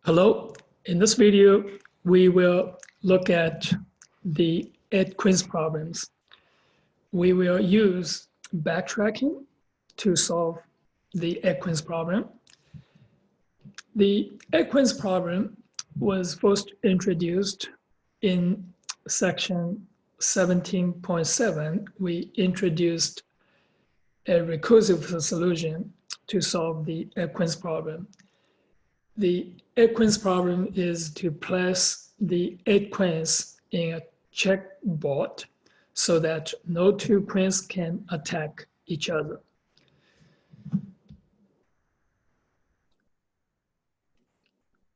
Hello, in this video, we will look at the 8 quiz problems. We will use backtracking to solve the 8 quiz problem. The 8 quiz problem was first introduced in section 17.7. We introduced a recursive solution to solve the 8 quiz problem. The 8 quiz problem is to place the 8 queens in a checkboard so that no 2 queens can attack each other.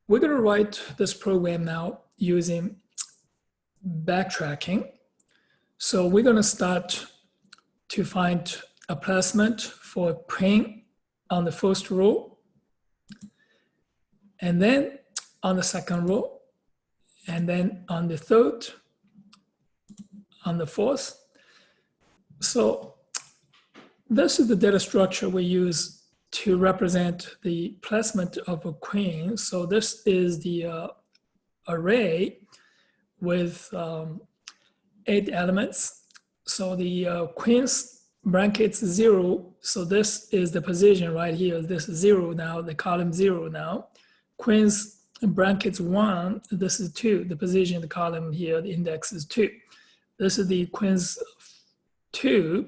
We're going to write this program now using backtracking. So we're going to start to find a placement for a queen on the first row, and then on the second row, and then on the third, on the fourth. So this is the data structure we use to represent the placement of a queen. So this is the array with 8 elements. So the queen's brackets 0. So this is the position right here. This is 0 now, the column 0 now. Queen's brackets 1, this is 2. The position in the column here, the index is 2. This is the queen's 2.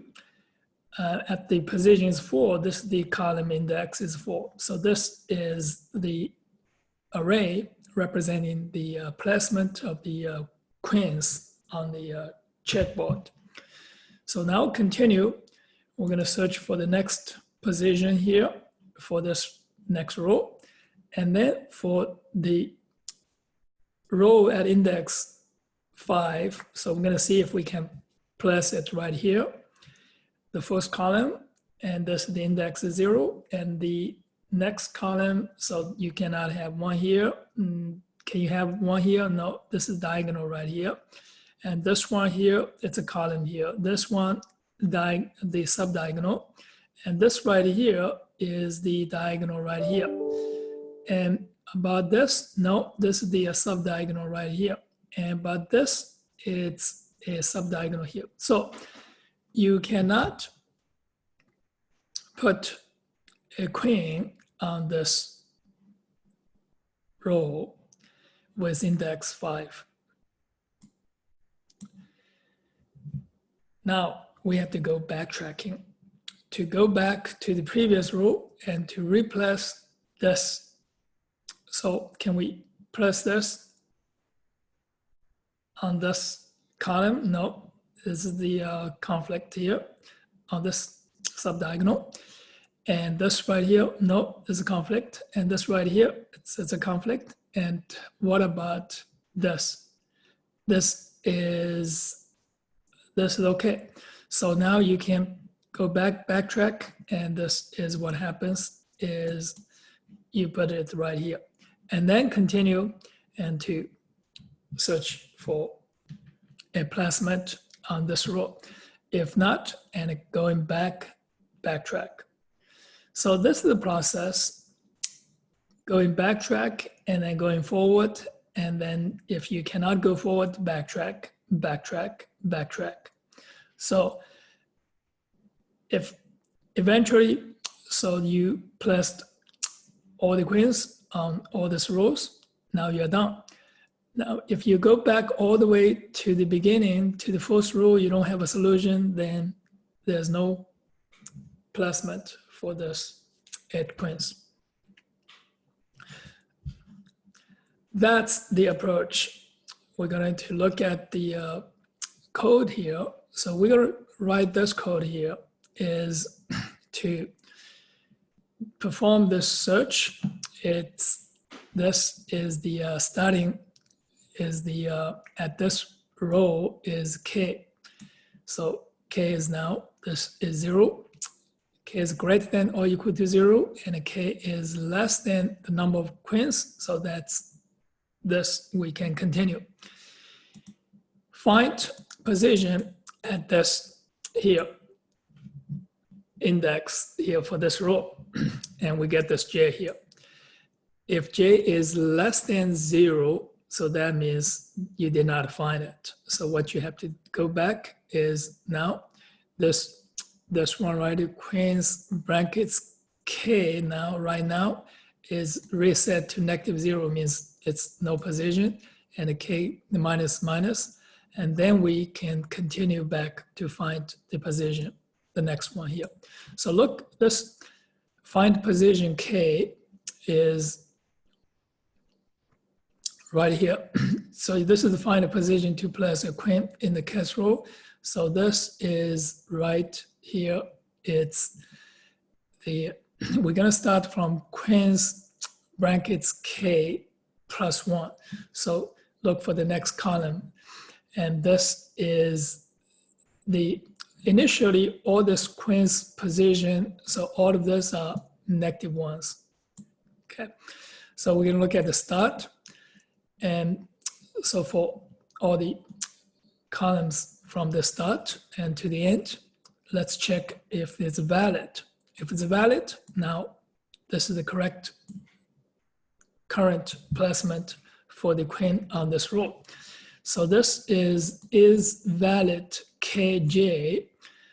At the position is 4. This is the column index is 4. So this is the array representing the placement of the queens on the checkboard. So now continue. We're going to search for the next position here for this next row. And then for the row at index 5, so I'm going to see if we can place it right here. The first column, and this the index is 0, and the next column, so you cannot have 1 here. Can you have 1 here? No, this is diagonal right here. And this one here, it's a column here. This one, the subdiagonal. And this right here is the diagonal right here. And about this, no, this is the subdiagonal right here. And about this, it's a subdiagonal here. So you cannot put a queen on this row with index 5. Now we have to go backtracking to go back to the previous row and to replace this. So can we place this on this column? No, this is the conflict here on this subdiagonal. And this right here, no, there's a conflict. And this right here, it's a conflict. And what about this? This is okay. So now you can go backtrack, and this is what happens is you put it right here. And then continue and to search for a placement on this row. If not, and going backtrack. So this is the process, going backtrack and then going forward. And then if you cannot go forward, backtrack. So if eventually, so you placed all the queens on all these rows, now you're done. Now, if you go back all the way to the beginning, to the first row, you don't have a solution, then there's no placement for this 8 queens. That's the approach. We're going to look at the code here. So we're going to write this code here is to perform this search. This is the starting is the at this row is k. So k is now, this is 0. K is greater than or equal to 0, and k is less than the number of queens. So that's this, we can continue. Find position at this here, index here for this row, and we get this j here. If j is less than 0, so that means you did not find it. So what you have to go back is now this one, right? Queen's brackets k now, right now, is reset to -0, means it's no position, and the k, the minus, and then we can continue back to find the position, the next one here. So look, this find position k is right here. So this is the find a position to place a queen in the casserole. So this is right here. It's the, we're gonna start from queen's brackets k plus 1. So look for the next column. And this is the, initially all this queen's position, so all of this are -1s. Okay, so we're gonna look at the start. And so for all the columns from the start and to the end, let's check if it's valid. If it's valid, now this is the correct current placement for the queen on this row. So this is valid kj.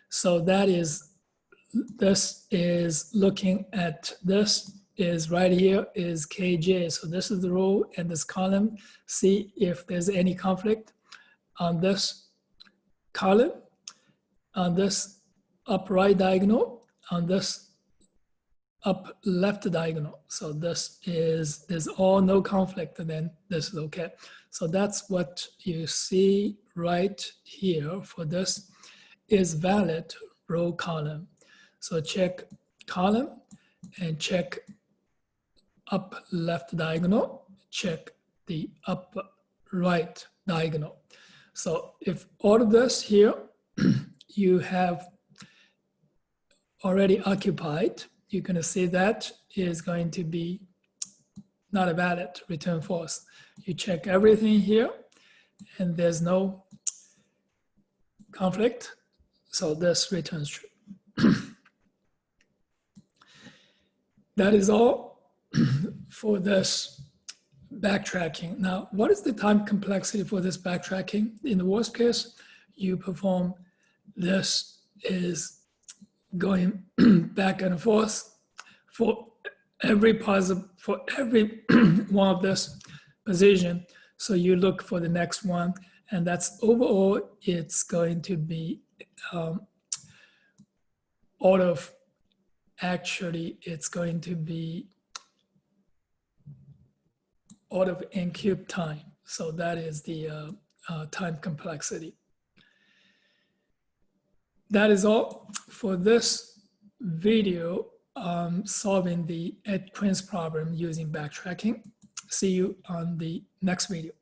So that is, this is looking at this is right here is kj. So this is the row and this column. See if there's any conflict on this column, on this up right diagonal, on this up left diagonal. So this is, there's all no conflict, and then this is okay. So that's what you see right here for this is valid row column. So check column and check up left diagonal, check the up right diagonal. So if all of this here you have already occupied, you're going to see that is going to be not a valid, return false. You check everything here and there's no conflict, so this returns true. That is all for this backtracking. Now, what is the time complexity for this backtracking? In the worst case, you perform this is going back and forth for every one of this position. So you look for the next one, and that's overall, it's going to be it's going to be out of n cube time. So that is the time complexity. That is all for this video solving the queen's problem using backtracking. See you on the next video.